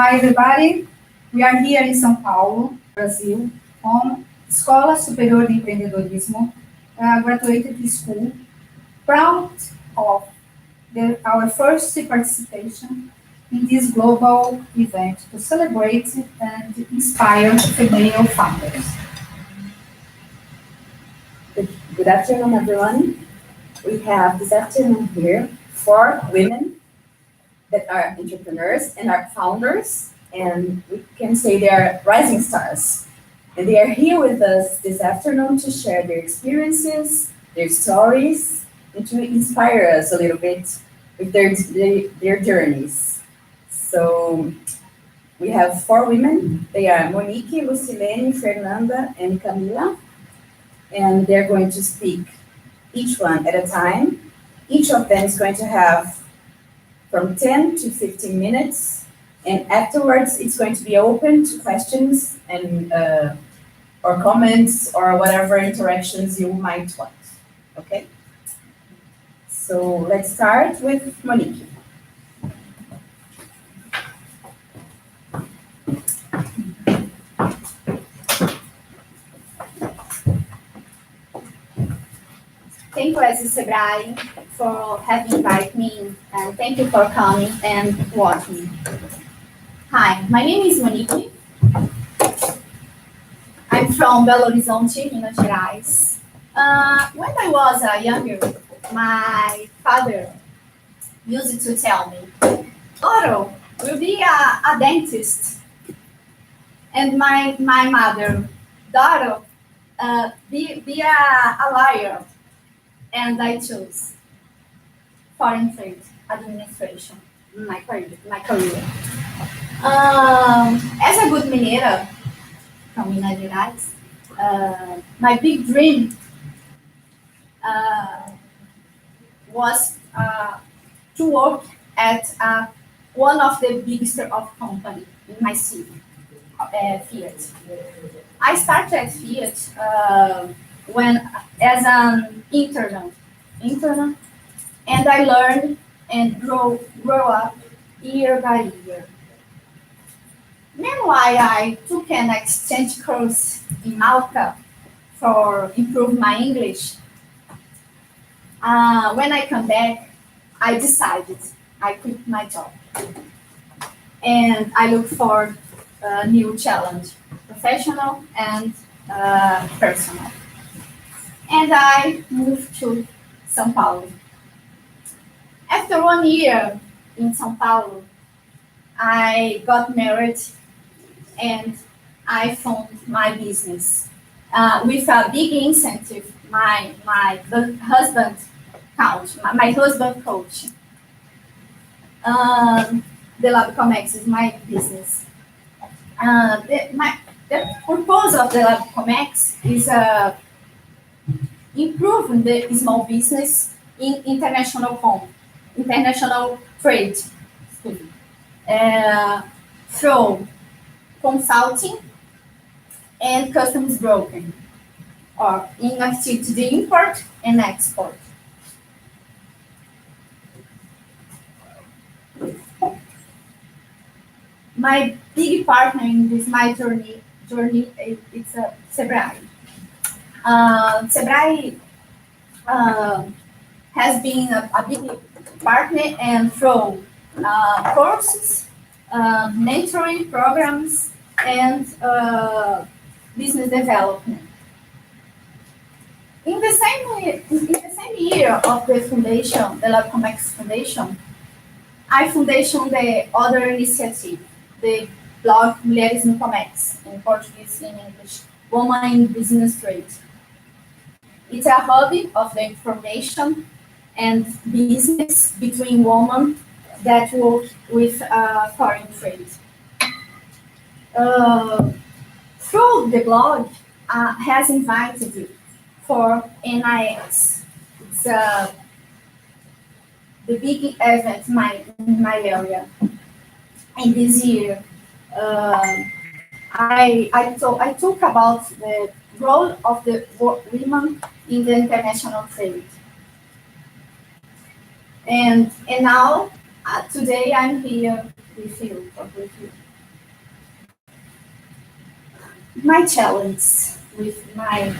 Hi everybody, we are here in São Paulo, Brazil, on Escola Superior de Empreendedorismo, graduated school, proud of our first participation in this global event to celebrate and inspire female founders. Good afternoon, everyone. We have this afternoon here 4 women that are entrepreneurs and are founders, and we can say they are rising stars. And they are here with us this afternoon to share their experiences, their stories, and to inspire us a little bit with their journeys. So we have 4 women. They are Monnike, Lucilene, Fernanda, and Cammila. And they're going to speak each one at a time. Each of them is going to have from 10 to 15 minutes, and afterwards it's going to be open to questions and or comments or whatever interactions you might want. Okay? So let's start with Monnike. Thank you, ESE Sebrae, for having invited me, and thank you for coming and watching. Hi, my name is Monnike. I'm from Belo Horizonte, Minas Gerais. When I was younger, my father used to tell me, Otto will be a dentist. And my mother, Doro, be a lawyer. And I chose foreign trade administration, my career. As a good mineira from Minas Gerais, my big dream was to work at one of the biggest of company in my city, Fiat. I started at Fiat when as an intern, and I learned and grow up year by year. Meanwhile, I took an exchange course in Malta for improve my English. When I come back, I decided I quit my job, and I look for a new challenge, professional and personal. And I moved to São Paulo. After 1 year in São Paulo, I got married and I found my business with a big incentive. My husband coach. The Labcomex is my business. The purpose of the Labcomex is improving the small business in international trade through consulting and customs broking, or in activity the import and export. My big partner in this my journey it's Sebrae. Sebrae has been a big partner and through courses, mentoring programs, and business development. In the same year of the foundation, the Labcomex Foundation, I foundation the other initiative, the blog Mulheres no Comércio, in Portuguese and English, Women in Business Trade. It's a hobby of the information and business between women that work with foreign trade. Through the blog, has invited for NIS. It's the big event in my area. And this year, I talk about the role of the women in the international trade. And now, today I'm here with you. my challenge with my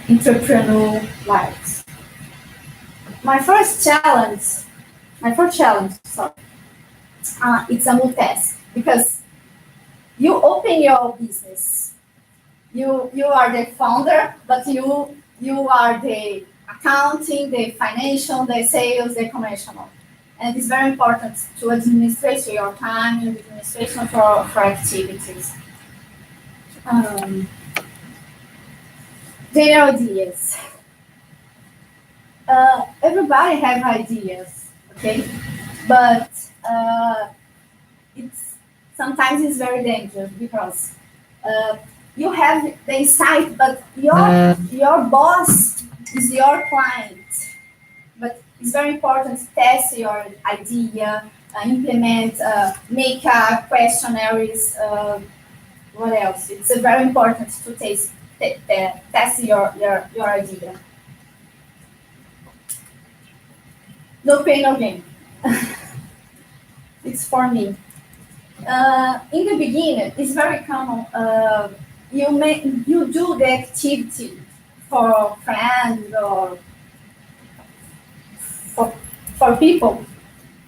entrepreneurial life. My first challenge, sorry, it's a new task because you open your business. You are the founder, but you are the accounting, the financial, the sales, the commercial. And it's very important to administrate your time and administration for activities. Their ideas. Everybody have ideas, okay? But sometimes it's very dangerous because you have the insight, but your boss is your client. But it's very important to test your idea, implement, make questionnaires. What else? It's very important to test your idea. No pain, no gain. It's for me. In the beginning, it's very common. You do the activity for friends or for people,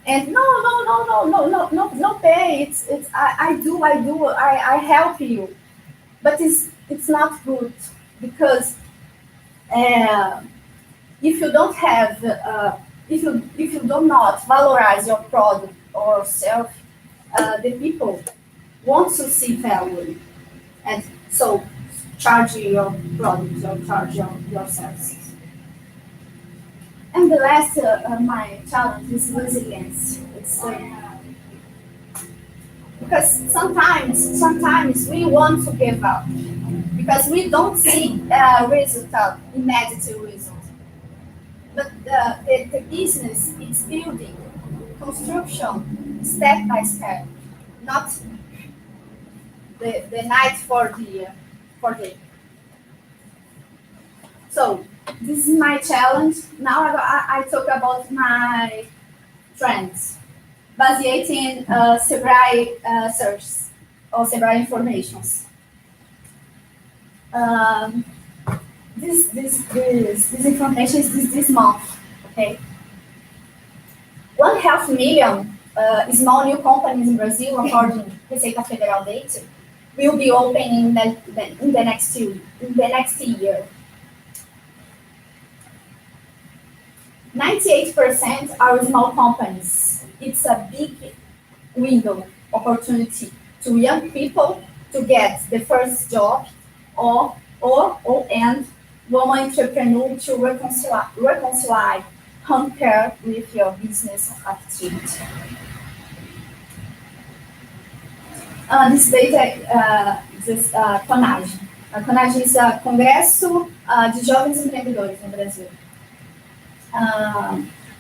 and no pay. I help you, but it's not good because if you don't have if you do not valorize your product or self, the people want to see value, and so charge your products or charge your services. And the last, my challenge is resilience. It's because sometimes we want to give up because we don't see immediate result. But the business is building, construction, step by step, not the night for the. So this is my challenge. Now I talk about my trends, based in Sebrae search or Sebrae informations. This information is this month, okay? 1.5 million small new companies in Brazil, according to Receita Federal data, will be opening in the next year. 98% are small companies. It's a big window opportunity to young people to get the first job and woman entrepreneur to reconcile home care with your business activity. This data, CONAGE. CONAGE is a Congresso de Jovens Empreendedores no Brasil.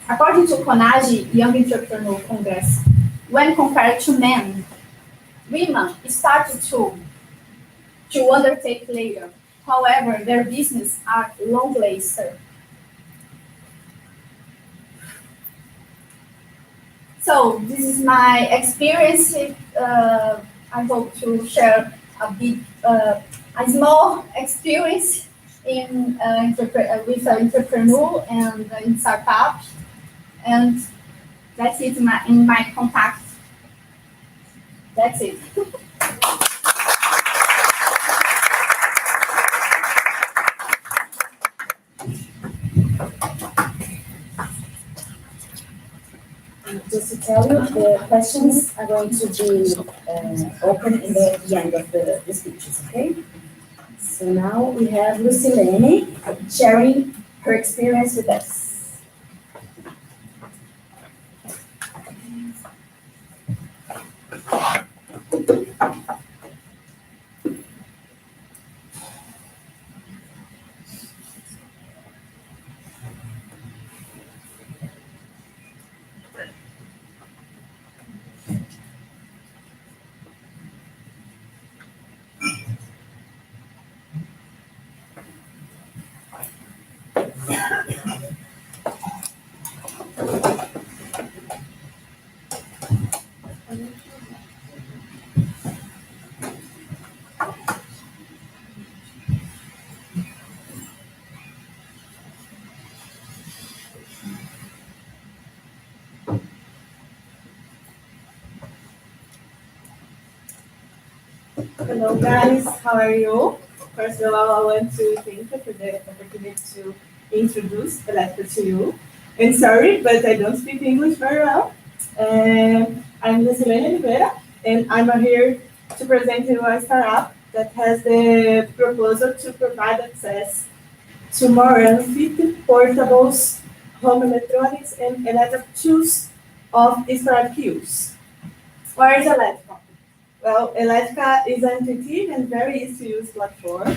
According to CONAGE Young Entrepreneur Congress, when compared to men, women started to undertake later. However, their business are long lasting. So this is my experience. I hope to share a small experience with an entrepreneur and in startup, and that's it in my contact. That's it. Just to tell you, the questions are going to be open in the end of the speeches, okay? So now we have Lucilene sharing her experience with us. Hello guys, how are you? First of all, I want to thank you for the opportunity to introduce Eletrika to you. And sorry, but I don't speak English very well. I'm Lucilene Oliveira, and I'm here to present you a startup that has the proposal to provide access to more than 50 portables, home electronics, and electric tools of storage use. Where is Eletrika? Well, Eletrika is an intuitive and very easy-to-use platform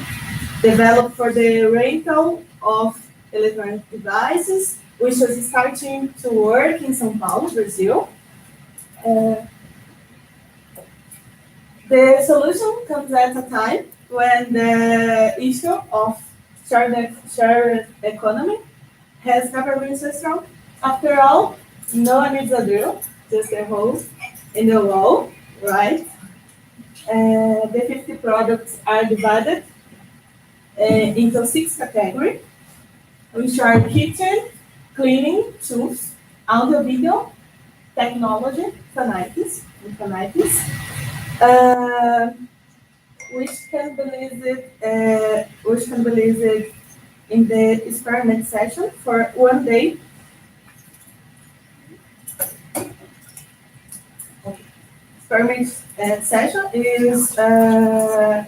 developed for the rental of electronic devices, which is starting to work in São Paulo, Brazil. The solution comes at a time when the issue of shared economy has never been so strong. After all, no one needs a drill, just a hole in the wall, right? The 50 products are divided into 6 categories, which are kitchen, cleaning, tools, audio video, technology, phonics, which can be listed in the experiment session for 1 day. Experiment session is for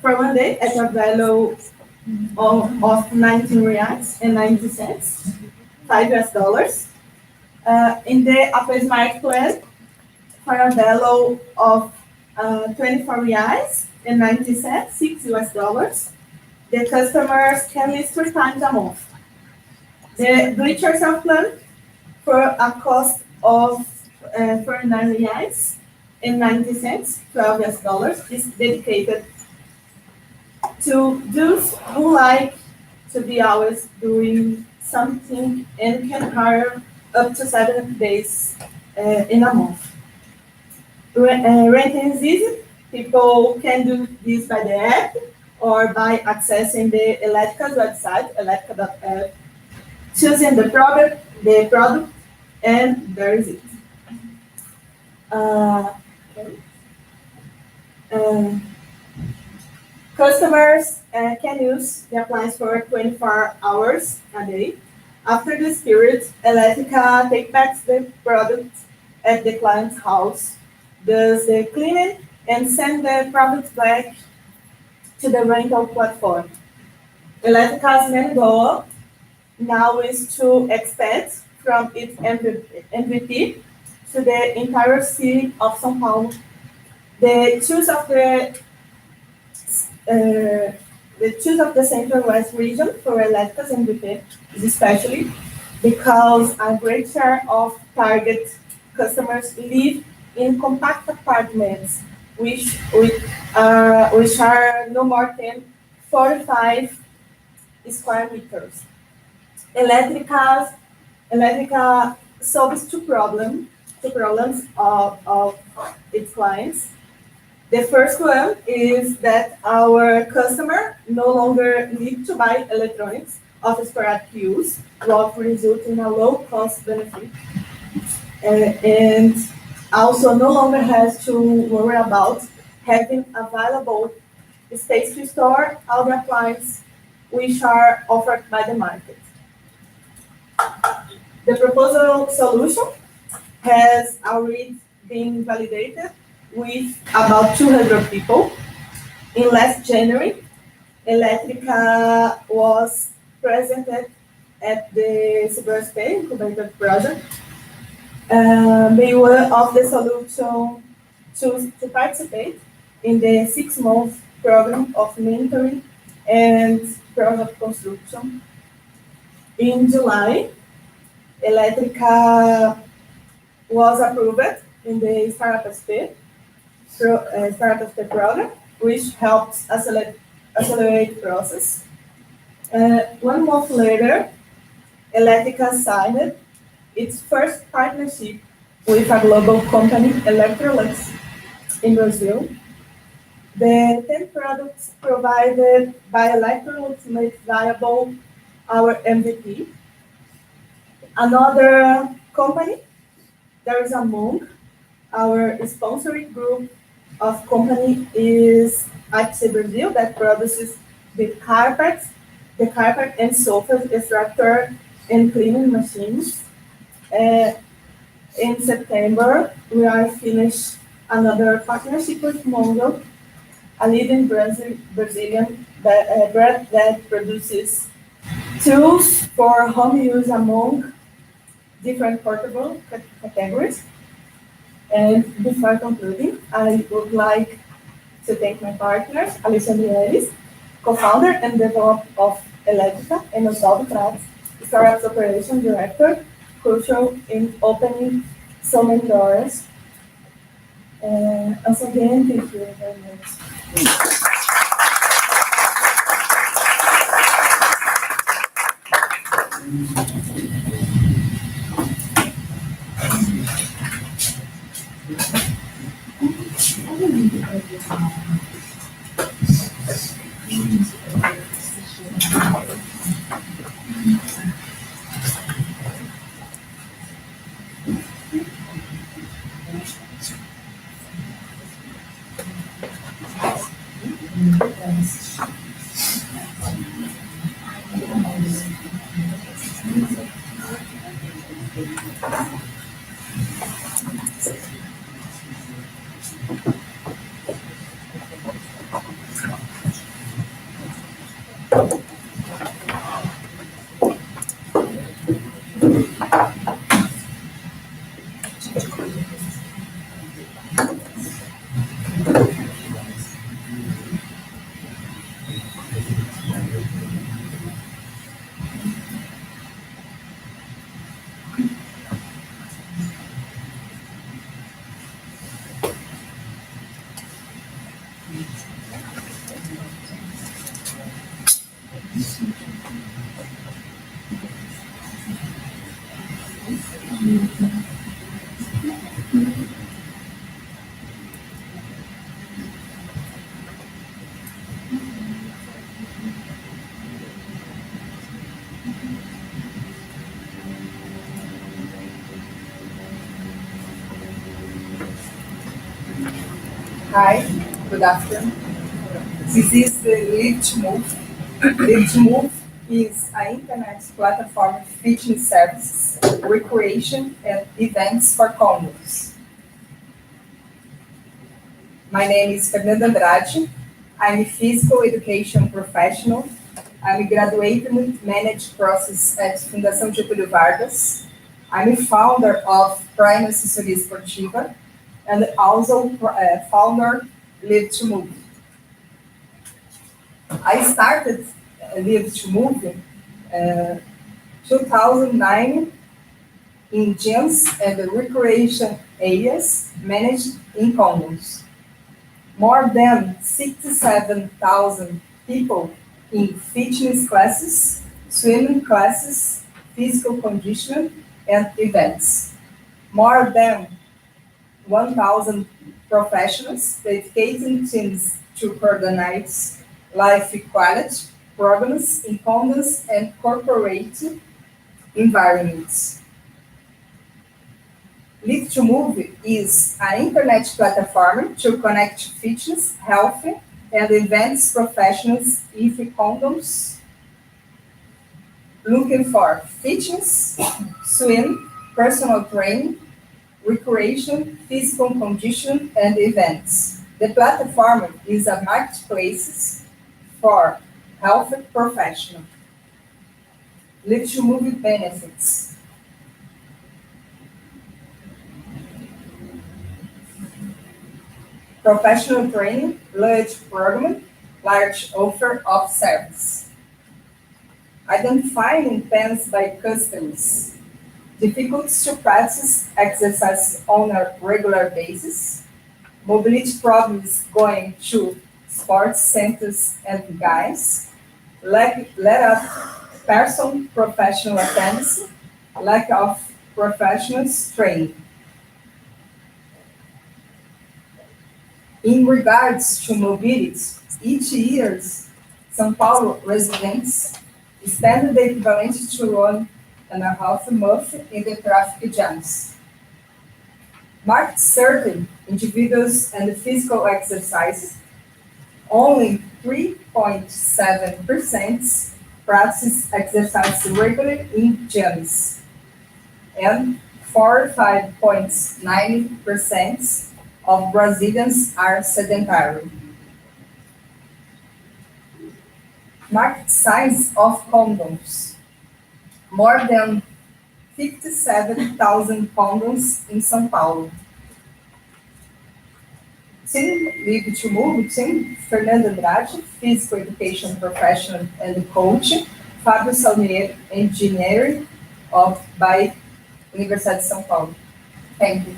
1 day at a value of 19 reais and 90 cents, $5. In the Upper Smart plan, for a value of 24 reais and 90 cents, $6, the customers can list 3 times a month. The do-it-yourself plan, for a cost of 49 reais and 90 cents, $12, is dedicated to those who like to be always doing something and can hire up to 7 days in a month. Renting is easy. People can do this by the app or by accessing the Eletrika's website, eletrika.app, choosing the product, and there is it. Customers can use the appliance for 24 hours a day. After this period, Eletrika takes back the product at the client's house, does the cleaning, and send the product back to the rental platform. Eletrika's main goal now is to expand from its MVP to the entire city of São Paulo. The choice of the Central West region for Eletrika's MVP is especially because a great share of target customers live in compact apartments, which are no more than 45 square meters. Eletrika solves two problems of its clients. The first one is that our customer no longer need to buy electronics of sporadic use, what results in a low cost benefit, and also no longer has to worry about having available space to store all the appliances which are offered by the market. The proposal solution has already been validated with about 200 people. In last January, Eletrika was presented at the Sebrae-SP incubator project. They were of the solution to participate in the 6-month program of mentoring and product construction. In July, Eletrika was approved in the Startup-SP program, which helps accelerate the process. 1 month later, Eletrika signed its first partnership with a global company, Electrolux, in Brazil. The 10 products provided by Electrolux made viable our MVP. Another company, there is a Monnike, Our sponsoring group of company is ESE Brazil that produces the carpet and sofa extractor and cleaning machines. In September, we are finished another partnership with Mongo, a leading Brazilian brand that produces tools for home use among different portable categories. And before concluding, I would like to thank my partners, Alexandre, co-founder and developer of Eletrika, and Osvaldo Prats, Startups Operation Director, crucial in opening so many doors. Once again, thank you very much. Hi, good afternoon. This is the LivToMov. LivToMov is an internet platform featuring services, recreation, and events for commons. My name is Fernanda Andrade. I'm a physical education professional. I'm a graduate in managed process at Fundação Getúlio Vargas. I'm a founder of Prime Assessoria Esportiva and also founder LivToMov. I started LivToMov 2009 in gyms and recreation areas managed in commons. More than 67,000 people in fitness classes, swimming classes, physical conditioning, and events. More than 1,000 professionals dedicating teams to coordinate life equality programs in commons and corporate environments. LivToMov is an internet platform to connect fitness, health, and events professionals with condoms looking for fitness, swim, personal training, recreation, physical condition, and events. The platform is a marketplace for health professionals. LivToMov benefits. Professional training, large program, large offer of service. Identifying intents by customers. Difficulties to practice exercise on a regular basis. Mobility problems going to sports centers and guys. Lack of person professional attendance. Lack of professionals training. In regards to mobility, each year, São Paulo residents spend the equivalent to 1.5 months in the traffic jams. marked certain individuals and physical exercises. Only 3.7% practice exercise regularly in gyms, and 45.9% of Brazilians are sedentary. Market size of condoms. More than 57,000 condoms in São Paulo. Team LivToMov, team Fernanda Andrade, physical education professional and coach, Fábio Salmier, engineering by Universidade de São Paulo. Thank you.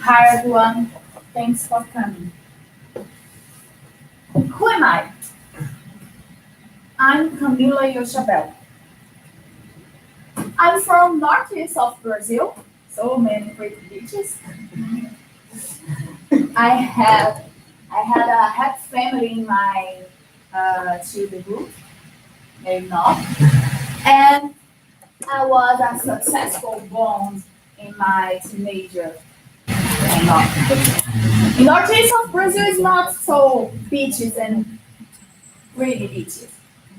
Hi everyone, thanks for coming. Who am I? I'm Cammila Yochabell. I'm from northeast of Brazil, so many pretty beaches. I had a happy family in my childhood group, maybe not, and I was a successful bond in my teenager. In northeast of Brazil is not so beaches and pretty beaches.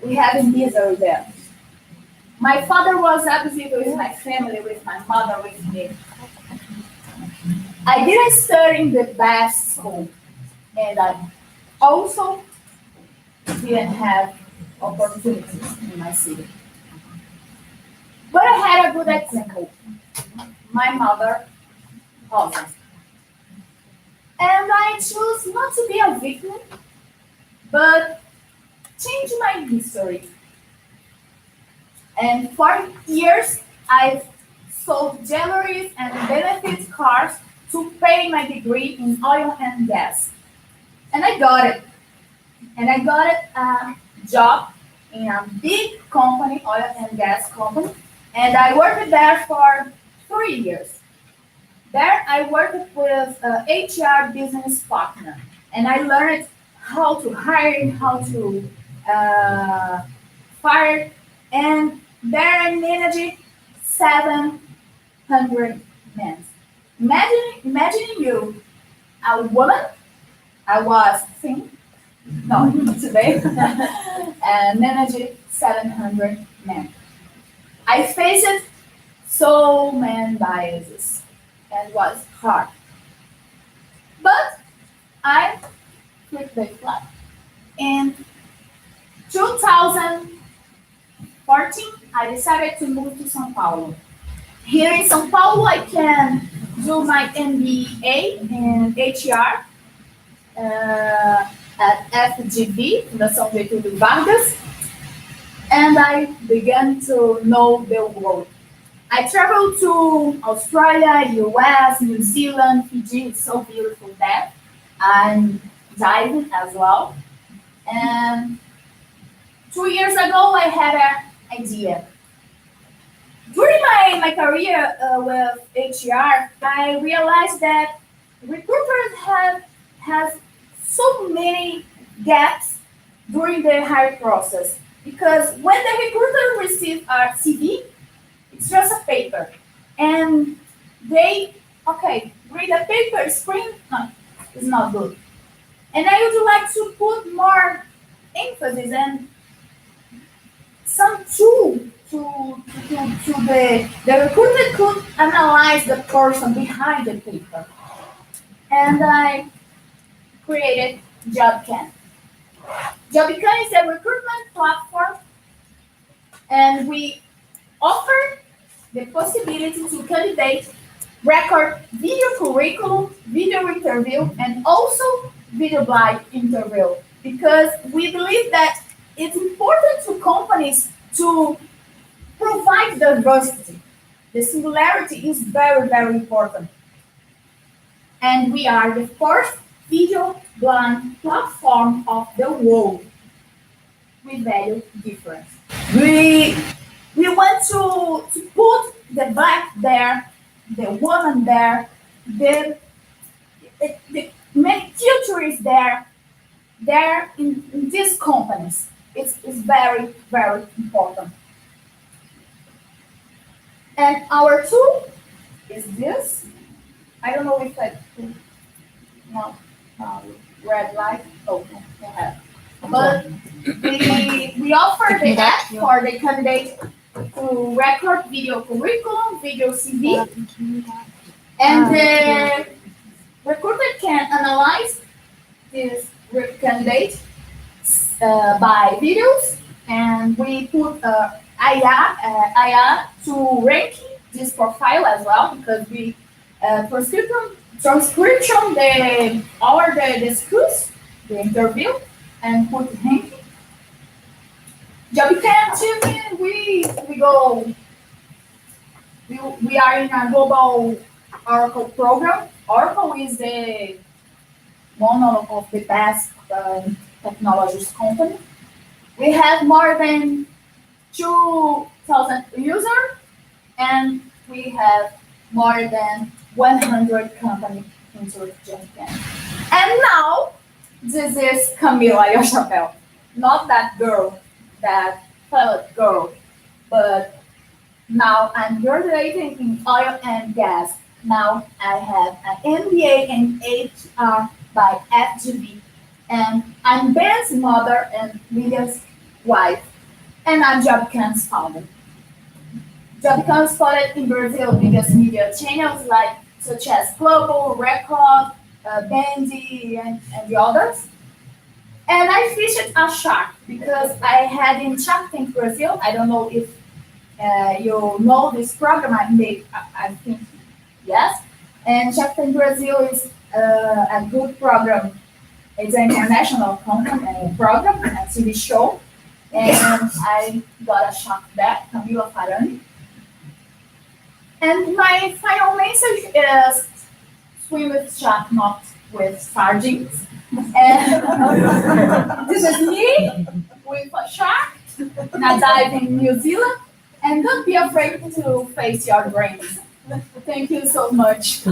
We have in misery there. My father was abusive with my family, with my mother, with me. I didn't study in the best school, and I also didn't have opportunities in my city. But I had a good example. My mother, also. And I chose not to be a victim, but change my history. And for years, I've sold jewelry and benefit cards to pay my degree in oil and gas. And I got it. And I got a job in a big company, oil and gas company. And I worked there for 3 years. There I worked with an HR business partner, and I learned how to hire, how to fire, and there I managed 700 men. Imagining you, a woman, I was thin, no, today, and managed 700 men. I faced so many biases and was hard. But I flipped the flop. In 2014, I decided to move to São Paulo. Here in São Paulo, I can do my MBA in HR at FGV, Fundação Getúlio Vargas, and I began to know the world. I traveled to Australia, US, New Zealand, Fiji. It's so beautiful there. I'm diving as well. And 2 years ago, I had an idea. During my career with HR, I realized that recruiters have so many gaps during the hiring process. Because when the recruiter receives a CV, it's just a paper. And they, okay, read the paper, screen, no, it's not good. And I would like to put more emphasis and some tool to the recruiter could analyze the person behind the paper. And I created Jobecam. Jobecam is a recruitment platform, and we offer the possibility to candidates record video curriculum, video interview, and also video blind interview, because we believe that it's important to companies to provide diversity. The singularity is very, very important. And we are the first video blind platform of the world. We value difference. We want to put the black there, the woman there, the many culture is there in these companies. It's very, very important. And our tool is this. I don't know if I no, red light. Oh, no, I have. But we offer the app for the candidate to record video curriculum, video CV, and the recruiter can analyze this candidate by videos, and we put IA to rank this profile as well, because we transcription the schools, the interview, and put ranking. Jobecam team, we are in a global Oracle program. Oracle is the one of the best technologies company. We have more than 2,000 users, and we have more than 100 companies into Jobecam. And now, this is Cammila Yochabell. Not that girl, that pilot girl, but now I'm graduating in oil and gas. Now I have an MBA in HR by FGV, and I'm Ben's mother and William's wife, and I'm Jobecam's founder. Jobecam is founded in Brazil biggest media channels such as Global, Record, Bandy, and the others. And I fished a shark because I had in Shark Tank Brazil. I don't know if you know this program. I think yes. And Shark Tank Brazil is a good program. It's an international program, a TV show. And I got a shark there, Cammila Farani. And my final message is swim with shark, not with sardines. And this is me with a shark in a dive in New Zealand. And don't be afraid to face your dreams. Thank you so much.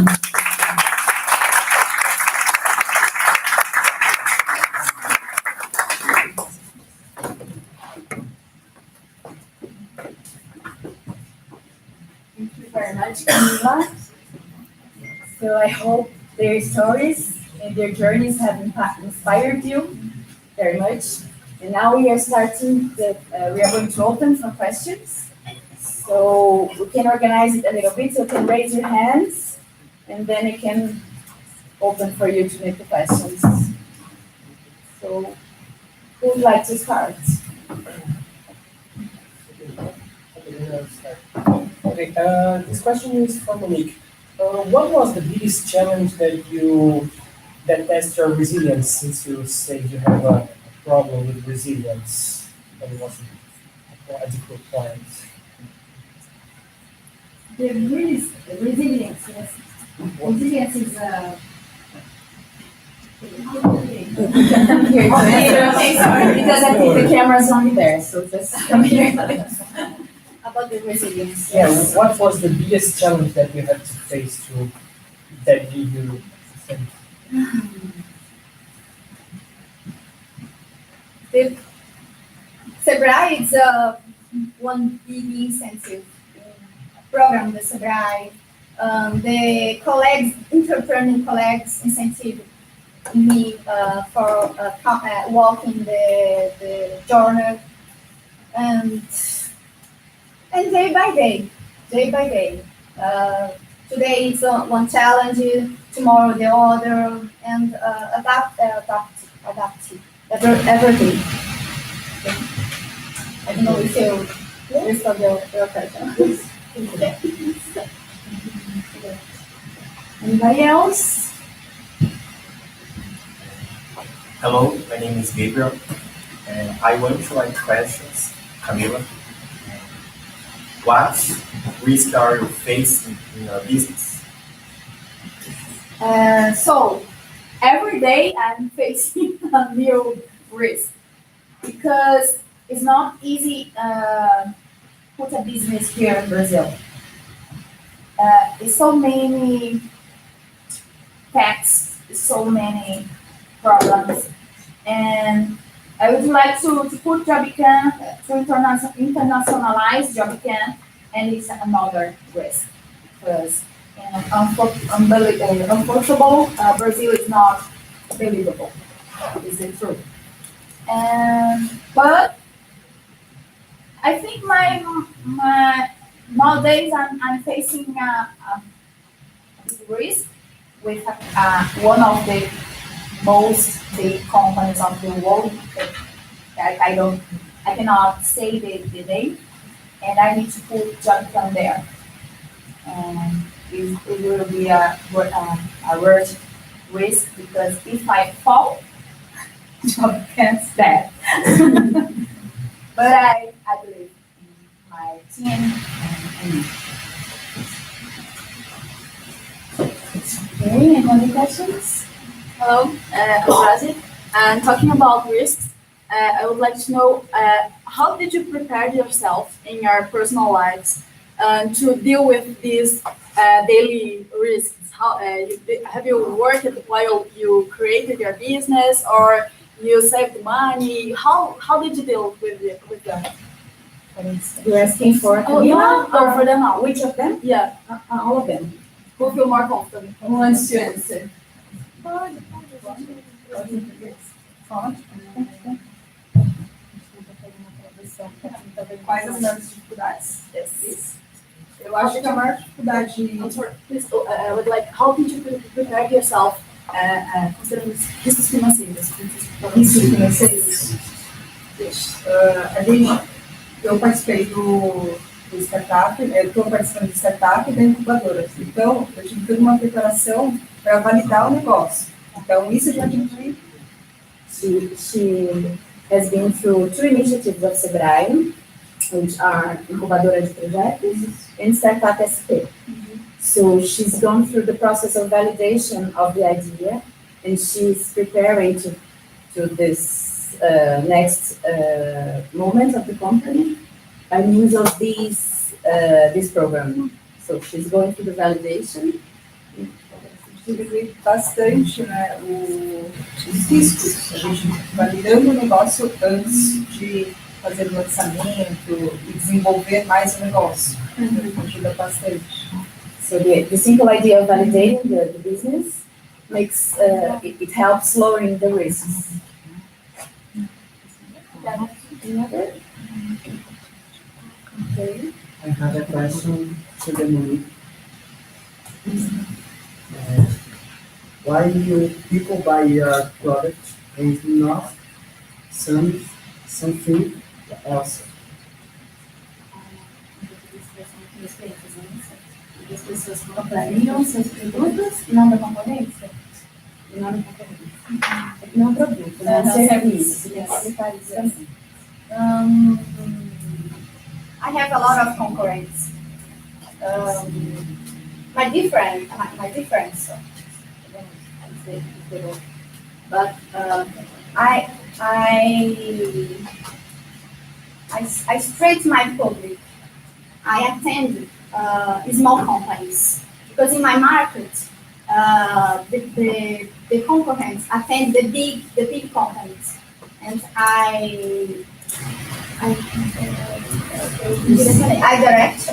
Thank you very much, Cammila. So I hope their stories and their journeys have inspired you very much. And now we are starting we are going to open for questions. So we can organize it a little bit, so you can raise your hands, and then it can open for you to make the questions. So who would like to start? Okay, this question is for Monnike. What was the biggest challenge that tests your resilience, since you say you have a problem with resilience? That was a difficult point. The resilience, yes. Resilience is Come here to answer. Okay, sorry, because I think the camera's only there, so just come here. About the resilience. Yeah, what was the biggest challenge that you had to face that you think? The Sebrae is one big incentive program, the Sebrae. The entrepreneur colleagues incentive me for walking the journal, and day by day. Today is one challenge, tomorrow the other, and adapt every day. I don't know if you respond your question. Anybody else? Hello, my name is Gabriel, and I want to like questions, Cammila. What risk are you facing in your business? So every day I'm facing a new risk, because it's not easy put a business here in Brazil. It's so many tax, so many problems, and I would like to put Jobecam, to internationalize Jobecam, and it's another risk, because unfortunately, Brazil is not believable, is the truth. But I think my nowadays I'm facing a big risk with one of the most big companies of the world. I cannot say the name, and I need to put Jobecam there. And it will be a worst risk, because if I fall, Jobecam's dead. But I believe in my team and me. Okay, any other questions? Hello, Andrade. And talking about risks, I would like to know how did you prepare yourself in your personal lives to deal with these daily risks? How have you worked while you created your business, or you saved money? How did you deal with them? You're asking for Cammila, or for them all? Which of them? Yeah, All of them. who feel more comfortable? Who wants to answer? Quais as maiores dificuldades? Yes. Eu acho que a maior dificuldade. I'm sorry, please, I would like, how did you prepare yourself considering riscos financeiros? Riscos financeiros. Eu participei do startup, estou participando de startup e da incubadora. Então, eu tive toda uma preparação para validar o negócio. Então, isso já diminui. She has been through 2 initiatives of Sebrae, which are Incubadora de Projetos and Startup-SP. So she's gone through the process of validation of the idea, and she's preparing to this next moment of the company by means of this program. So she's going through the validation. Diminui bastante, né, os riscos. A gente validando o negócio antes de fazer o lançamento e desenvolver mais o negócio. Ajuda bastante. So the simple idea of validating the business makes, it helps lowering the risks. Any other? Okay. I have a question to the Monnike. Why do people buy your product and not something else? As pessoas comprariam seus produtos e não da concorrência? Não é concorrência. Não produto, né? Serviço. I have a lot of concurrents. My difference, but I straight my public. I attend small companies because in my market, the concurrents attend the big companies, and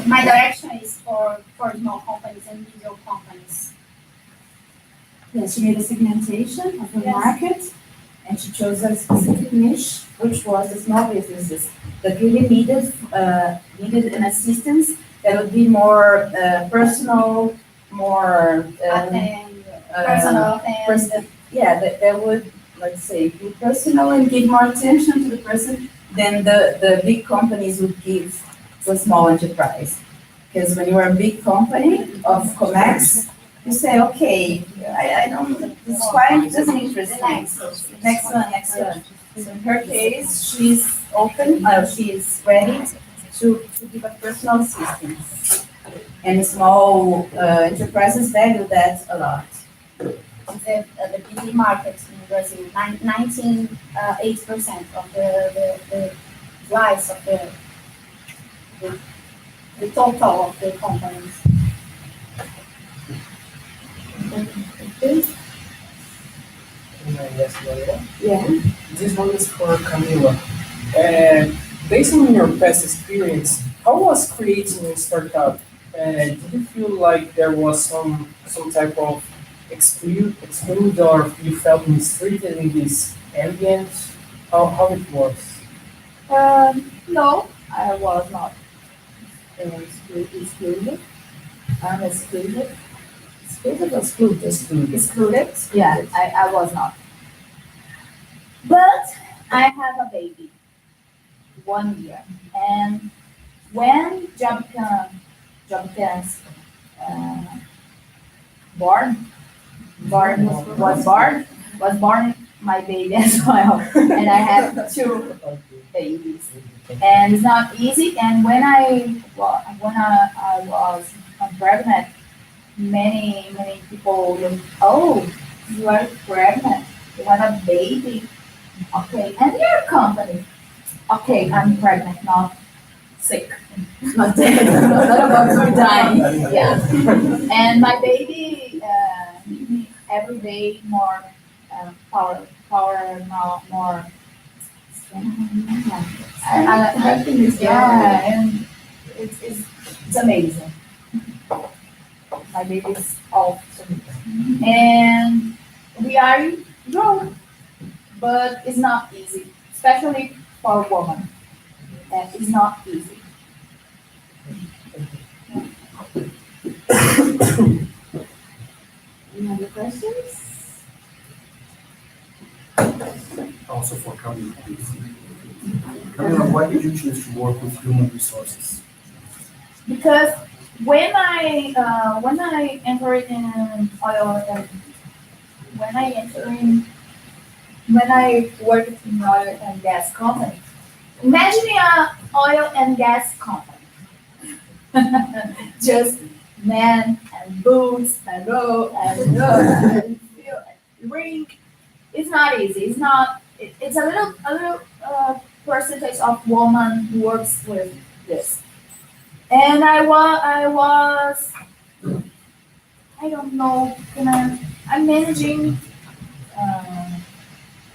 my direction is for small companies and medium companies. Yes, she made a segmentation of the market, and she chose a specific niche, Which was the small businesses that really needed an assistance that would be more personal, more Personal and that would, let's say, be personal and give more attention to the person than the big companies would give to a small enterprise. Because when you're a big company of Comex, you say, okay, I don't, this client doesn't interest me. Next one. So in her case, she's open, she's ready to give a personal assistance. And small enterprises value that a lot. the BD market in Brazil, 98% of the lives of the total of the companies. Yes, Maria. Yeah. This one is for Cammila. Based on your past experience, how was creating a startup? Did you feel like there was some type of exclude or you felt mistreated in this ambience? How it was? No, I was not excluded. I'm excluded. Excluded or excluded? Excluded? Yeah, I was not. But I have a baby, 1 year. And when Jobecam was born my baby as well. And I have 2 babies. And it's not easy. And when I was pregnant, many people look, oh, you are pregnant, you have a baby. Okay, and your company. Okay, I'm pregnant, not sick, not dead, not about to die. Yeah. And my baby gives me every day more power, more strength. I think it's and it's amazing. My baby is awesome. And we are growing, but it's not easy, especially for a woman. It's not easy. Any other questions? Also for Cammila, please. Cammila, why did you choose to work with human resources? Because when I entered in oil and when I worked in oil and gas company, imagine an oil and gas company, just men and boots and row and drink. It's not easy. It's not. It's a little percentage of woman who works with this. And I was, I don't know, I'm managing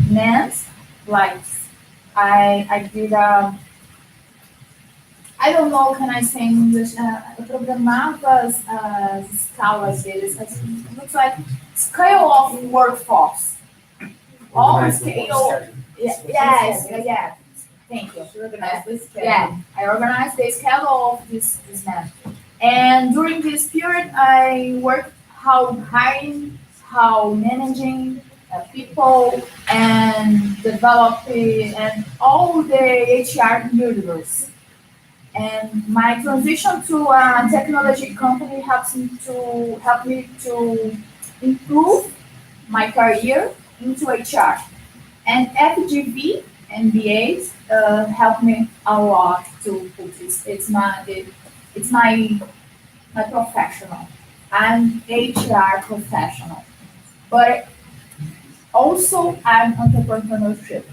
men's lives. I I don't know, can I say in English? Eu programava as escalas deles, looks like scale of workforce. All scale. Yes, yeah. Thank you. Yeah, I organized the schedule of this man. And during this period, I worked how hiring, how managing people, and developing and all the HR universe. And my transition to a technology company helped me to improve my career into HR. And FGV MBAs helped me a lot to put this. It's my professional. I'm HR professional, but also I'm entrepreneurship,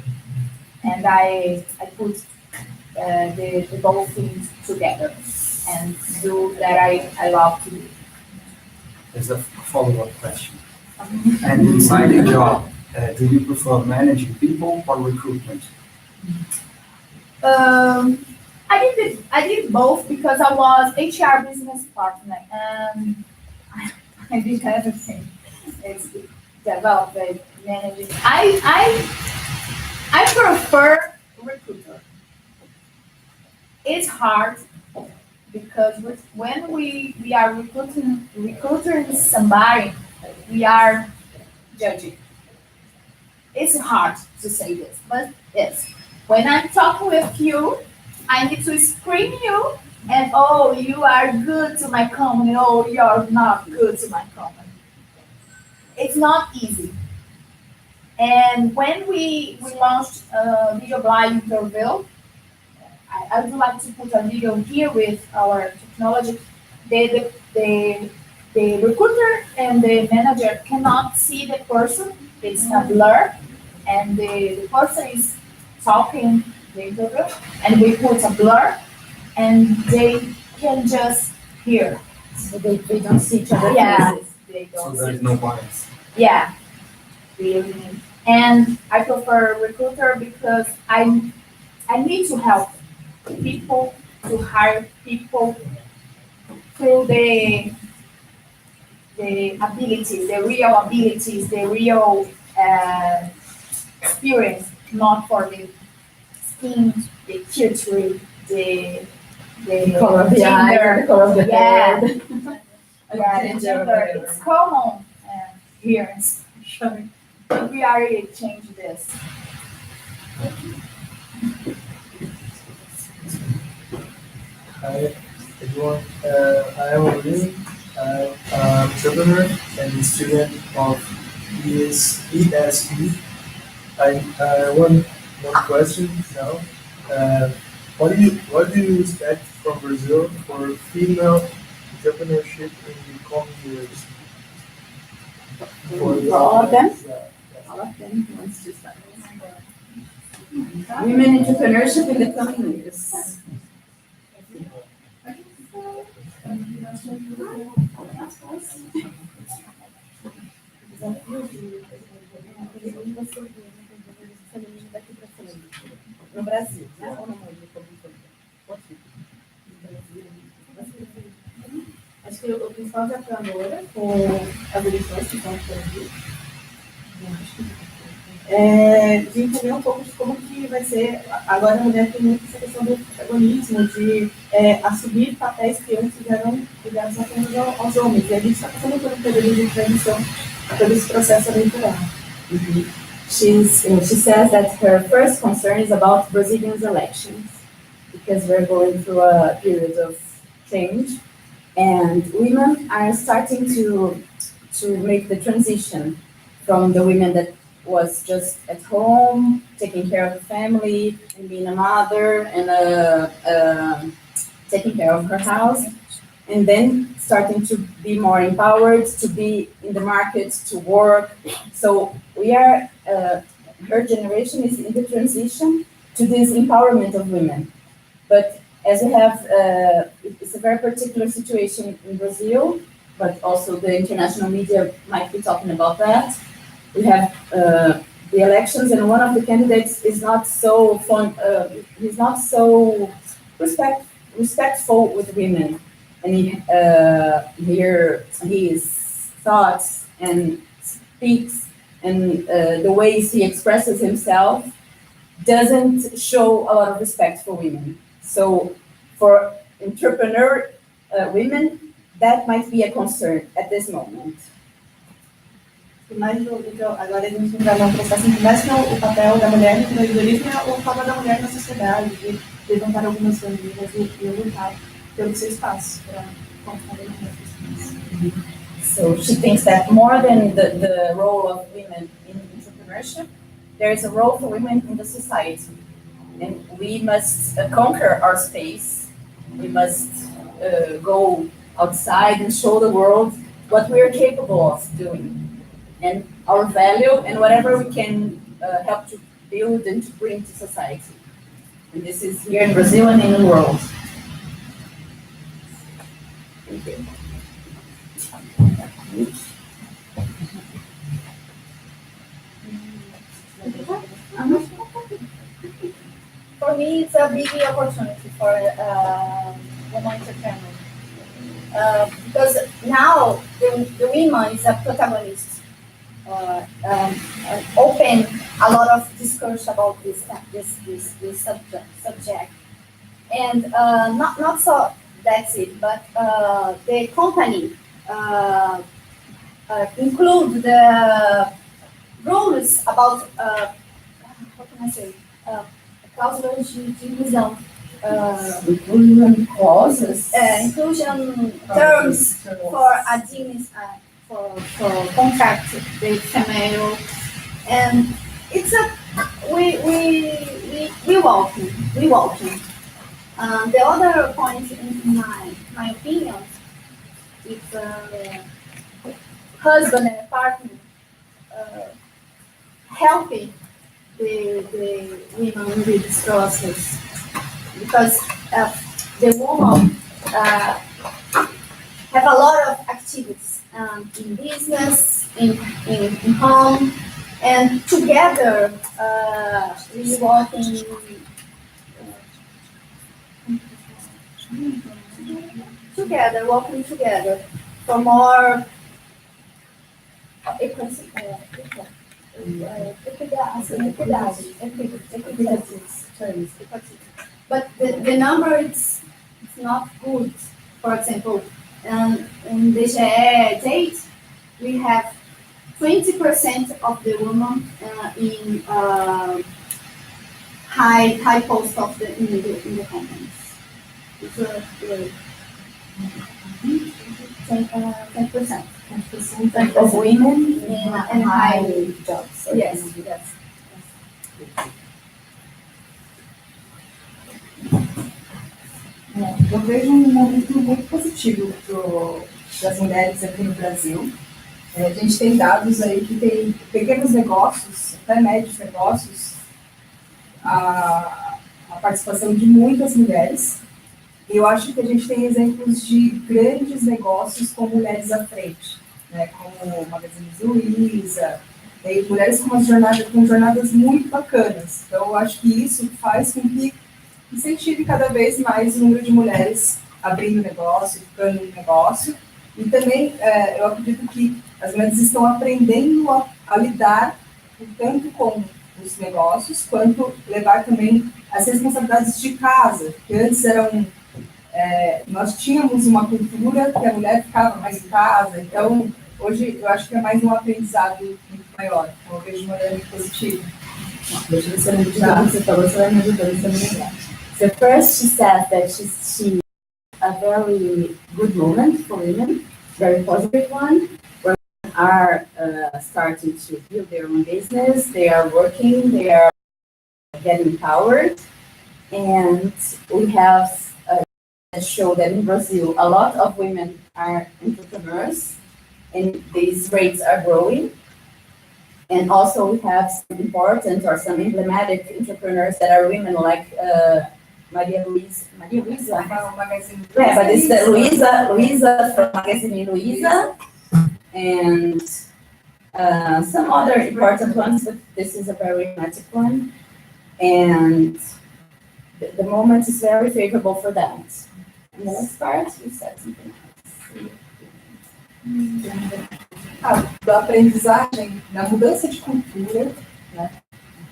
and I put the both things together and do that I love to do. There's a follow-up question. And inside your job, do you prefer managing people or recruitment? I did both because I was HR business partner and I did everything. It's developed, managing. I prefer recruiter. It's hard because when we are recruiting somebody, we are judging. It's hard to say this, but it's when I'm talking with you, I need to screen you and oh, you are good to my company, oh, you're not good to my company. It's not easy. And when we launched Video Blind Interview, I would like to put a video here with our technology. The recruiter and the manager cannot see the person. It's a blur, and the person is talking the interview, and we put a blur, and they can just hear. So they don't see each other. Yeah, They don't. So there is no bias. Yeah, really. And I prefer recruiter because I need to help people to hire people through the abilities, the real abilities, the real experience, not for the skin, the culture, the color of the eye, the color of the hair. Yeah, the gender. It's common here in Spain. We already changed this. Hi everyone, I am Oliveira. I'm an entrepreneur and student of ESE. One question now. What do you expect from Brazil for female entrepreneurship in the coming years? All of them? Yeah. All of them who wants to start. Women entrepreneurship in the coming years. No Brasil, né? Ou no mundo como um todo? Acho que o principal desafio agora, com as eleições que estão por aqui, é de entender um pouco de como que vai ser. Agora a mulher tem muito essa questão do protagonismo, de assumir papéis que antes eram ligados apenas aos homens. E a gente está passando por um período de transição todo esse processo eleitoral. She says that her first concern is about Brazilian elections because we're going through a period of change, and women are starting to make the transition from the women that was just at home, taking care of the family, and being a mother, and taking care of her house, and then starting to be more empowered, to be in the market, to work. So we are, her generation is in the transition to this empowerment of women. But as we have, it's a very particular situation in Brazil, but also the international media might be talking about that. We have the elections, and one of the candidates is not so fun. He's not so respectful with women, and hear his thoughts and speaks, and the ways he expresses himself doesn't show a lot of respect for women. So for entrepreneur women, that might be a concern at this moment. Mais agora a gente entrar num processo que mostra o papel da mulher no empreendedorismo e o papel da mulher na sociedade, de levantar algumas famílias e lutar pelo seu espaço para conquistar espaço. So she thinks that more than the role of women in entrepreneurship, there is a role for women in the society. And we must conquer our space. We must go outside and show the world what we are capable of doing, and our value, and whatever we can help to build and to bring to society. And this is here in Brazil and in the world. Thank you. For me, it's a big opportunity for women entrepreneurs. Because now the women is a protagonist, open a lot of discussion about this subject, and not so that's it, but the company include the rules about how can I say cláusulas de inclusão. Inclusion clauses. Inclusion terms for for contract with female, and it's a we walking. The other point in my opinion, it's husband and partner helping the women with this process, because the woman have a lot of activities in business, in home, and together we working together for more equity. But the number it's not good. For example, in the ESE date, we have 20% of the women in high post of in the companies. It's 10%. 10% Of women in high jobs. Yes. Eu vejo um movimento muito positivo das mulheres aqui no Brasil. A gente tem dados aí que tem pequenos negócios, até médios negócios, a participação de muitas mulheres. E eu acho que a gente tem exemplos de grandes negócios com mulheres à frente, né? Como Magazine Luiza, e mulheres com jornadas muito bacanas. Então, eu acho que isso faz com que incentive cada vez mais o número de mulheres abrindo negócio, ficando no negócio. E também, eu acredito que as mulheres estão aprendendo a lidar tanto com os negócios, quanto levar também as responsabilidades de casa, que antes eram... nós tínhamos uma cultura que a mulher ficava mais em casa, então hoje eu acho que é mais um aprendizado muito maior, então eu vejo de maneira muito positiva. Deixa eu ver se você falou, você vai me ajudar a me lembrar. So first she says that she's a very good moment for women, very positive one. Women are starting to build their own business, they are working, they are getting empowered, and we have show that in Brazil a lot of women are entrepreneurs and these rates are growing. And also we have some important or some emblematic entrepreneurs that are women like Maria Luisa. Magazine Yeah, but it's Luisa from Magazine Luiza, and some other important ones, but this is a very emblematic one. And the moment is very favorable for that. And the next part, you said something Da aprendizagem, da mudança de cultura, né?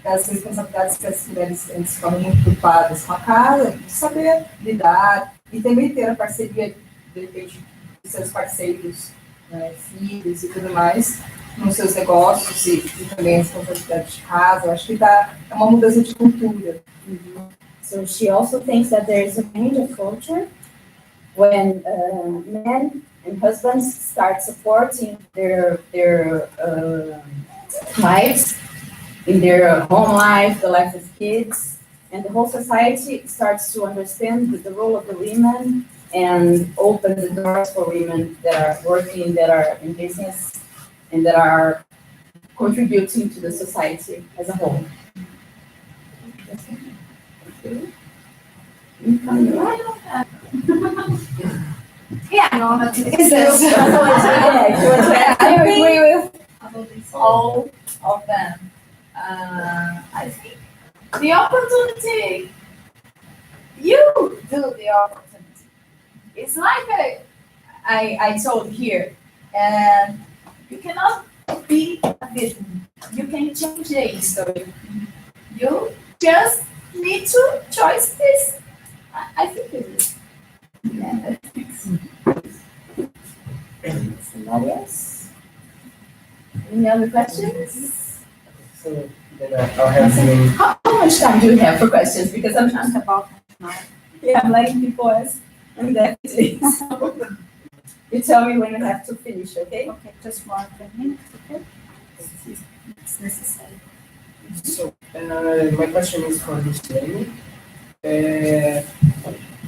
Das responsabilidades que as mulheres eles ficam muito preocupadas com a casa, de saber lidar e também ter a parceria, de repente, de seus parceiros, né, filhos e tudo mais, nos seus negócios e também a responsabilidade de casa. Eu acho que é uma mudança de cultura. So she also thinks that there is a change of culture when men and husbands start supporting their wives in their home life, the life of kids, and the whole society starts to understand the role of the women and open the doors for women that are working, that are in business, and that are contributing to the society as a whole. Yeah, no, that's I agree with all of them. I think the opportunity, you do the opportunity. It's like I told here, and you cannot be a victim. You can change the history. You just need to choose this. I think it is. Yeah. somebody else. Any other questions? So then I'll have some. How much time do we have for questions? Because I'm about now. Yeah, I'm letting people ask indefinitely. So you tell me when you have to finish, okay? Okay, just 1 minute, okay? It's necessary. So my question is for Lucilene.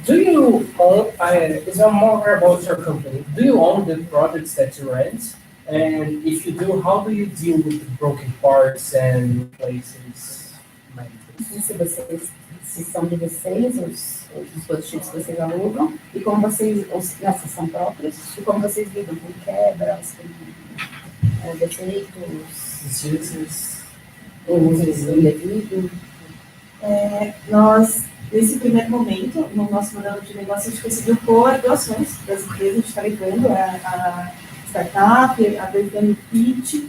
Do you own, it's more about your company, do you own the products that you rent? And if you do, how do you deal with the broken parts and places? Se são de vocês, os dispositivos que vocês alugam, e como vocês, essas são próprios, e como vocês lidam com quebras, com defeitos, usos indevidos. Nós, nesse primeiro momento, no nosso modelo de negócio, a gente conseguiu pôr doações das empresas, a gente está levando a startup, apresentando pitch,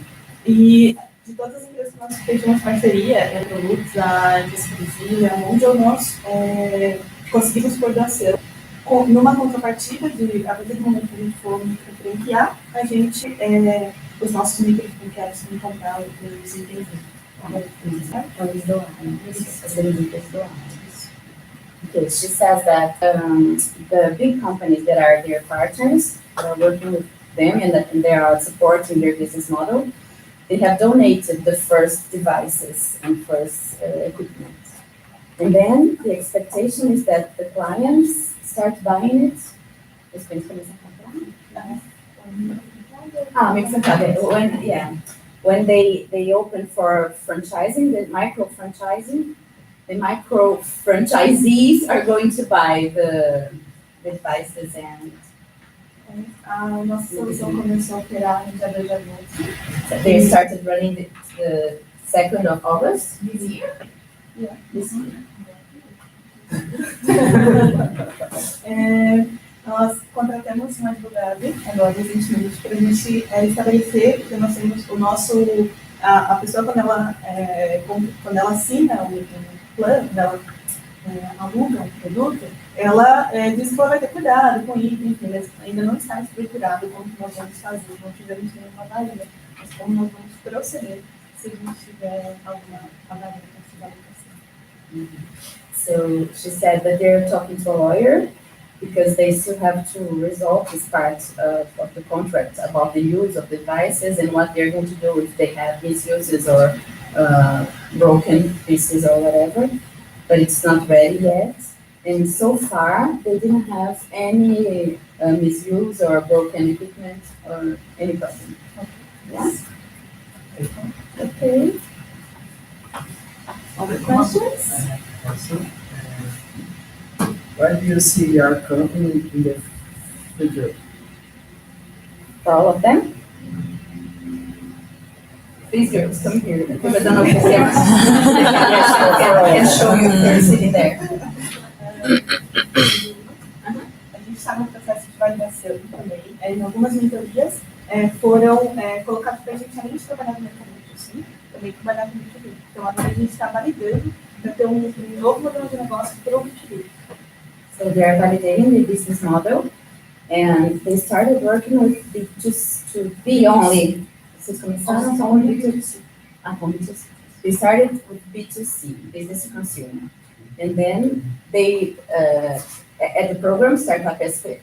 e de todas as empresas que nós fechamos parceria, a Produtos, a Brasília, onde nós conseguimos pôr doação. Numa contrapartida, de a partir do momento que a gente for microfranquear, a gente, os nossos microfranqueados vão comprar os itens. Okay, she says that the big companies that are their partners, that are working with them and that they are supporting their business model, they have donated the first devices and first equipment. And then the expectation is that the clients start buying it. When they open for franchising, the micro franchisees are going to buy the devices and A nossa solução começou a operar no dia 2 de agosto. they started running the 2nd of August. This year? Yeah. This year. Nós contratamos um advogado agora recentemente para a gente estabelecer que nós temos o nosso a pessoa quando ela assina o plano, quando ela aluga um produto, ela diz que ela vai ter cuidado com isso, enfim, mas ainda não está estruturado como nós vamos fazer, não tivemos nenhuma avaria, mas como nós vamos proceder se a gente tiver alguma avaria para essa So she said that they're talking to a lawyer because they still have to resolve this part of the contract about the use of devices and what they're going to do if they have misuses or broken pieces or whatever. But it's not ready yet. And so far, they didn't have any misuse or broken equipment or any problem. Yeah? Okay. Other questions? Where do you see your company in the future? For all of them? These girls, come here, because I don't know if you see I can show you if they're sitting there. A gente está no processo de validação também. Em algumas mentorias foram colocados para a gente, além de trabalhar no mercado B2C, também trabalhar no B2B. Então, agora a gente está validando para ter um novo modelo de negócio para o B2B. So they are validating the business model, and they started working with just to be only. Vocês começaram com B2C. B2C. They started with B2C, business to consumer, and then they at the program Startup-SP,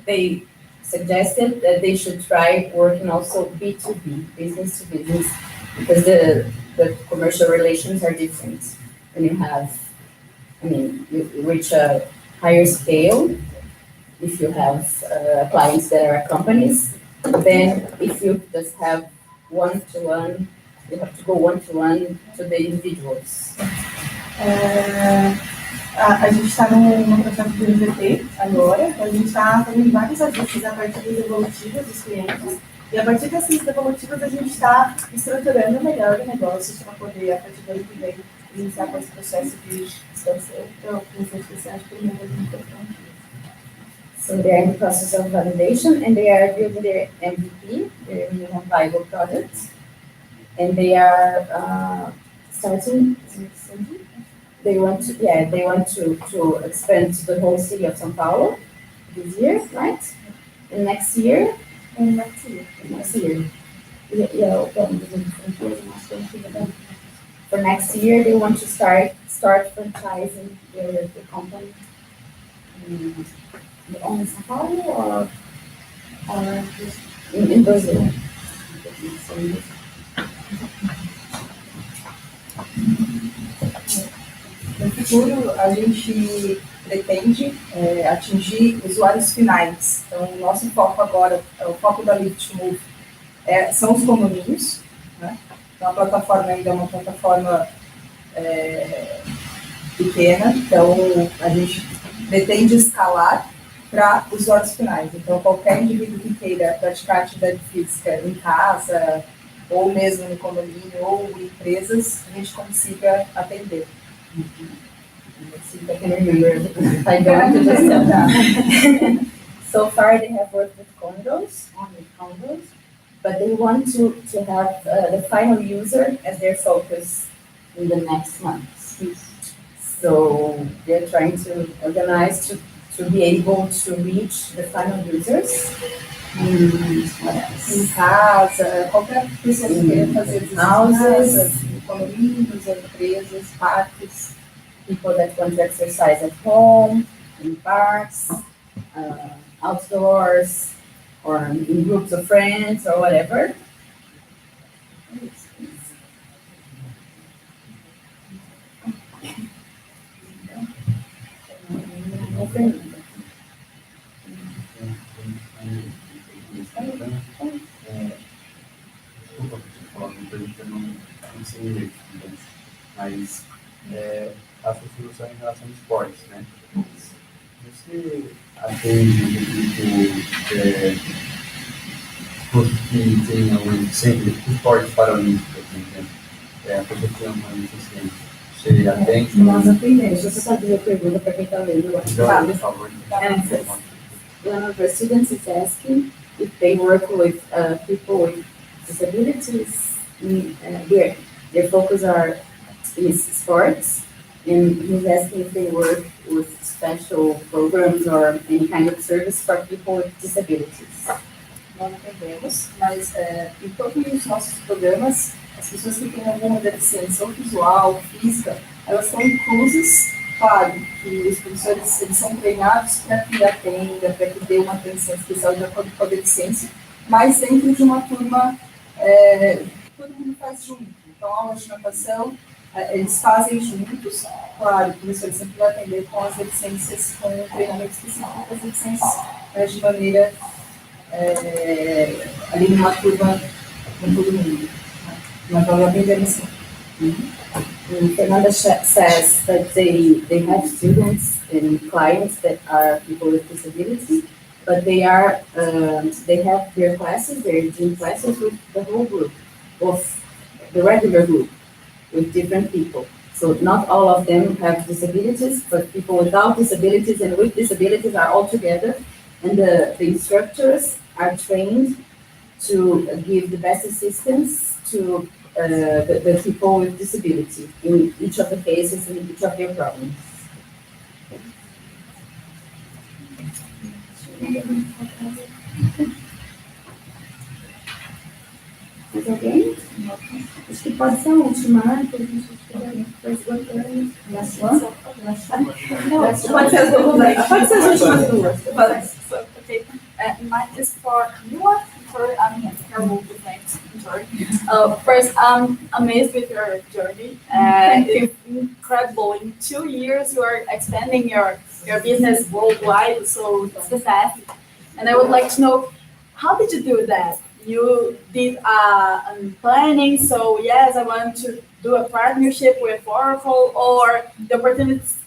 they suggested that they should try working also B2B, business to business, because the commercial relations are different. When you have, you reach a higher scale if you have clients that are companies, then if you just have one-to-one, you have to go one-to-one to the individuals. A gente está no processo de MVP agora, a gente está fazendo vários ajustes a partir das devolutivas dos clientes, e a partir dessas devolutivas a gente está estruturando melhor o negócio para poder, a partir daí que vem, iniciar com esse processo de expansão. Então, esse acho que é muito importante. So they are in the process of validation, and they are building their MVP, their minimum viable product, and they are starting. They want to expand to the whole city of São Paulo this year, right? And next year. Yeah. For next year, they want to start franchising the company. Only São Paulo or in Brazil? No futuro, a gente pretende atingir usuários finais. Então, o nosso foco agora, o foco da LivToMov são os condomínios, né? Então, a plataforma ainda é uma plataforma pequena, então a gente pretende escalar para usuários finais. Então, qualquer indivíduo que queira praticar atividade física em casa, ou mesmo no condomínio, ou em empresas, a gente consiga atender. I can remember. I don't understand. So far, they have worked with condos, but they want to have the final user as their focus in the next months. So they're trying to organize to be able to reach the final users. Em casa, qualquer pessoa que queira fazer houses, condomínios, empresas, parques. People that want to exercise at home, in parks, outdoors, or in groups of friends, or whatever. Mas a sua solução em relação ao esporte, né? Você atende que tem um centro de esporte paralímpico, por exemplo, a pessoa que tem uma deficiência, você atende? Nós atendemos. Deixa eu fazer a pergunta para quem está lendo. Então, por favor. One of the students is asking if they work with people with disabilities. Their focus is sports, and he's asking if they work with special programs or any kind of service for people with disabilities. Nós atendemos, mas em todos os nossos programas, as pessoas que têm alguma deficiência ou visual, física, elas são inclusas. Claro que os professores eles são treinados para que atenda, para que dê uma atenção especial de acordo com a deficiência, mas dentro de uma turma, todo mundo faz junto. Então, aula de natação, eles fazem juntos. Claro, o professor sempre vai atender com as deficiências, com o treinamento específico das deficiências, de maneira ali numa turma com todo mundo. Mas nós atendemos sim. Fernanda says that they have students and clients that are people with disability, but they have their classes, their gym classes with the whole group, of the regular group, with different people. So not all of them have disabilities, but people without disabilities and with disabilities are all together. And the instructors are trained to give the best assistance to the people with disability in each of the cases and in each of their problems. Mais alguém? Acho que pode ser a última, né? Que a gente foi esgotando. Pode ser as duas. Pode ser as últimas duas. Okay. Mine is for Cammila. First, I'm amazed with your journey. It's incredible. In 2 years, you are expanding your business worldwide, so it's the best. And I would like to know, how did you do that? You did planning, so yes, I want to do a partnership with Oracle, or the opportunities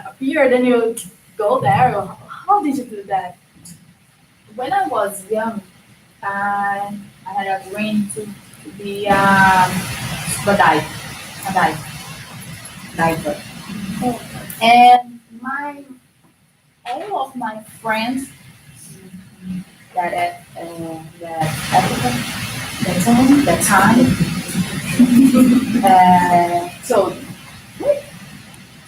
appear, then you go there. How did you do that? When I was young, I had a dream to be a diver. And all of my friends that time. So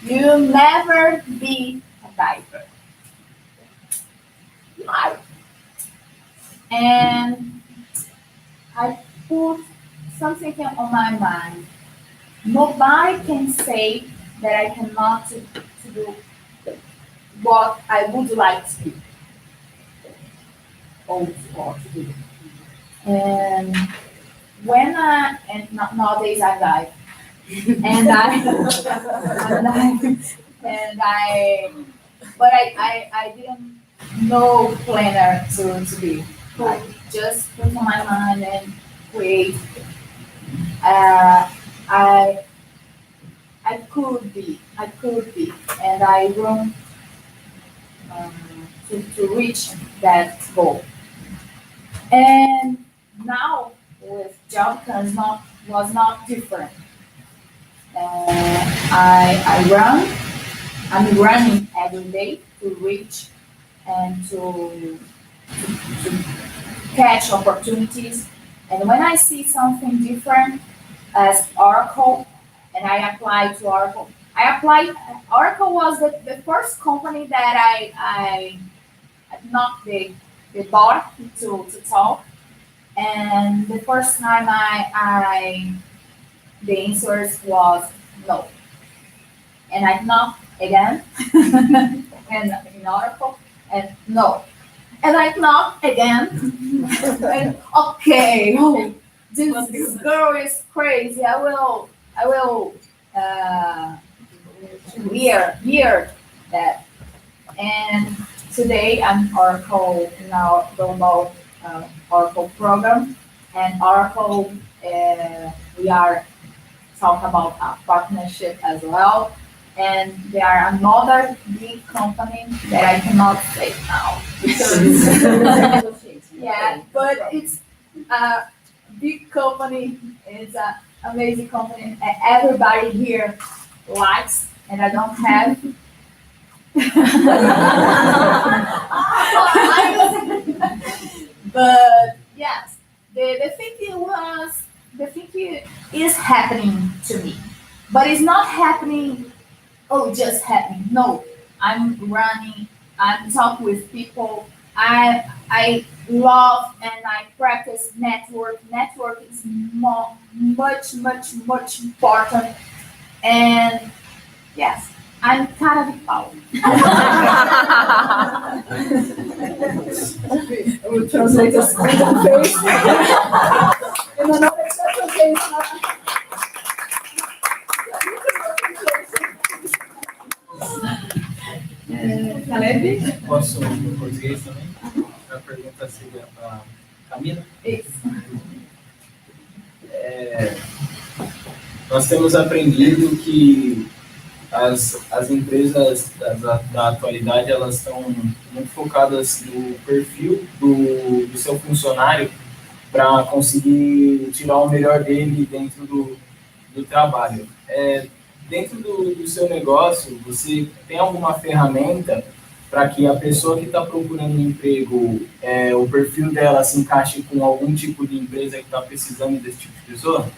you never be a diver. Why? And I put something on my mind. Nobody can say that I cannot to do what I would like to do. Or to do. And when nowadays I dive, and but I didn't know planner to be. I just put on my mind and create. I could be, and I want to reach that goal. And now with Jobecam was not different. I'm running every day to reach and to catch opportunities. And when I see something different as Oracle, and I applied to Oracle. Oracle was the first company that I knocked the door to talk. And the first time the answer was no. And I knocked again, and in Oracle, and no. And I knocked again, and okay, this girl is crazy. I will hear that. And today I'm Oracle now global Oracle program, and Oracle we are talking about a partnership as well. And they are another big company that I cannot say now because yeah, but it's a big company. It's an amazing company. Everybody here likes, and I don't have. But yes, the thing is happening to me, but it's not happening. Oh, just happening. No, I'm running. I'm talking with people. I love and I practice network. Network is much important. And yes, I'm kind of a power. I will translate this face. In another interpretation. Caleb? Posso no português também? A pergunta seria para Cammila. Isso. Nós temos aprendido que as empresas da atualidade, elas estão muito focadas no perfil do seu funcionário para conseguir tirar o melhor dele dentro do trabalho. dentro do seu negócio, você tem alguma ferramenta para que a pessoa que está procurando um emprego, o perfil dela se encaixe com algum tipo de empresa que está precisando desse tipo de pessoa?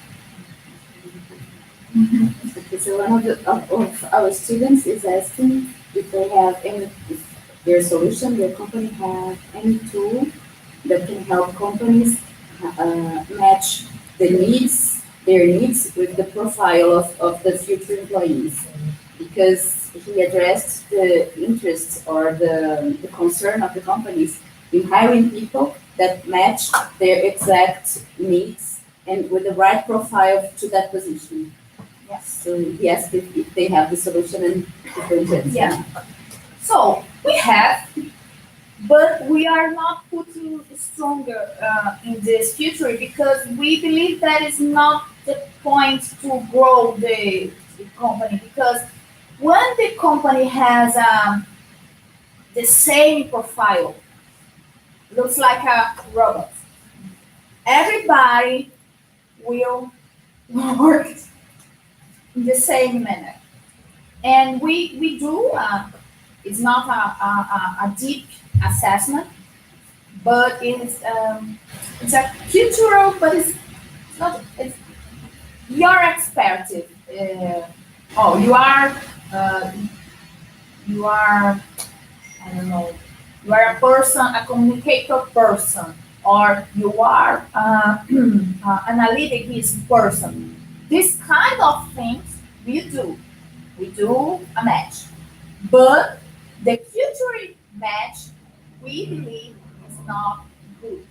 Okay, so one of our students is asking if they have any, if their solution, their company have any tool that can help companies match their needs with the profile of the future employees. Because he addressed the interests or the concern of the companies in hiring people that match their exact needs and with the right profile to that position. Yes. So he asked if they have the solution and different answers. Yeah. So we have, but we are not putting stronger in this future because we believe that is not the point to grow the company, because when the company has the same profile, looks like a robot, everybody will work in the same manner. And we do, it's not a deep assessment, but it's a cultural, but it's not, it's your expertise. You are, I don't know, you are a person, a communicator person, or you are analytics person. This kind of things we do a match, but the cultural match we believe is not good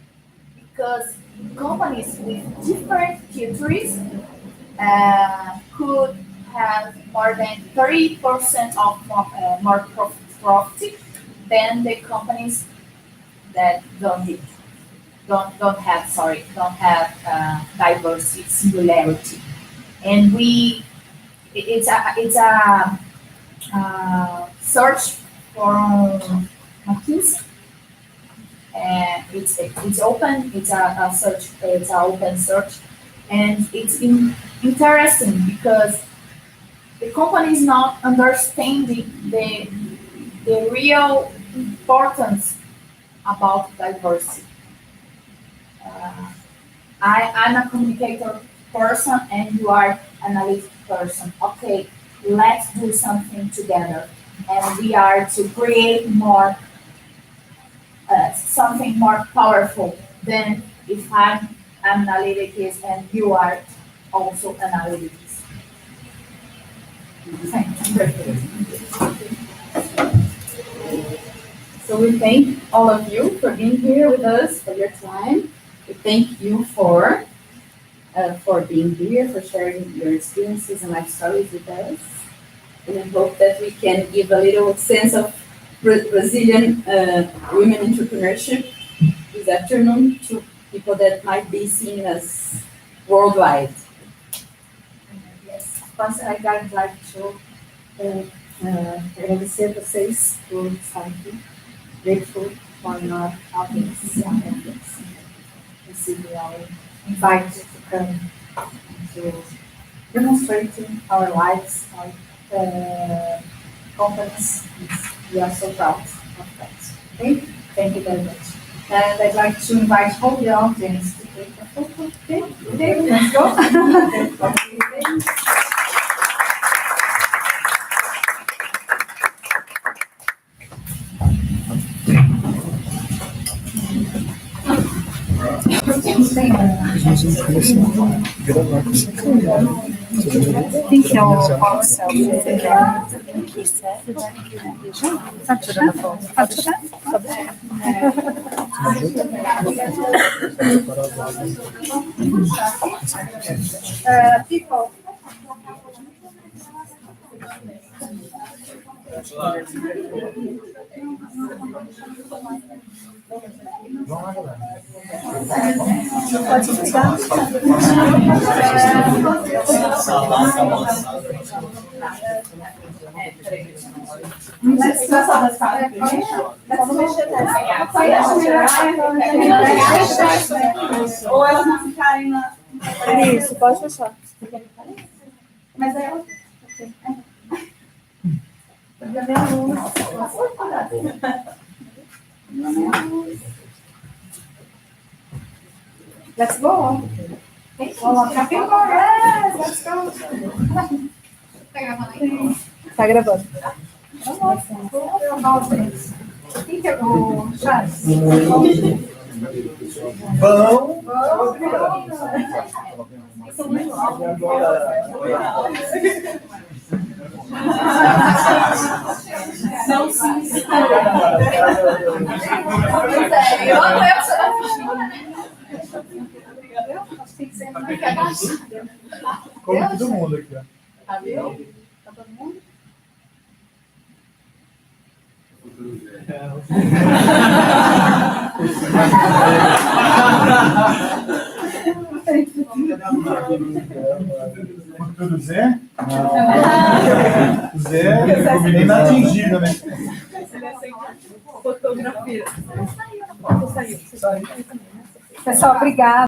because companies with different cultures could have more than 30% of more profit than the companies that don't have diversity, singularity. And it's a search from McKinsey. And it's open. It's a search. It's an open search, and it's interesting because the company is not understanding the real importance about diversity. I'm a communicator person and you are an analytic person. Okay, let's do something together. And we are to create more, something more powerful than if I'm analytics and you are also analytics. So we thank all of you for being here with us, for your time. We thank you for being here, for sharing your experiences and life stories with us. And I hope that we can give a little sense of Brazilian women entrepreneurship this afternoon to people that might be seeing us worldwide. Yes, of course, I'd like to agradecer vocês por estarem aqui. Grateful for your audience and audience. We are invited to come to demonstrating our lives, our companies. We are so proud of that. Okay? Thank you very much. And I'd like to invite all the audience to take a photo. Okay? Okay, let's go. Quem que é o Paulo Celso? Você quer? Tá tirando foto? Pode tirar? People. Pode tirar? Ou elas não ficarem na... Isso, pode fechar. Mas é Let's go. Coloca a figura. Let's go. Tá gravando aí? Tá gravando. Quem que é o Charles? Vão. Não, sim. Eu amei essa fichinha. Acho que tem que ser mais agachada. Como todo mundo aqui, ó. Tá vendo? Tá todo mundo? Tudo Zé? Não. Zé é inatingível, né? Fotografia. Pessoal, obrigada.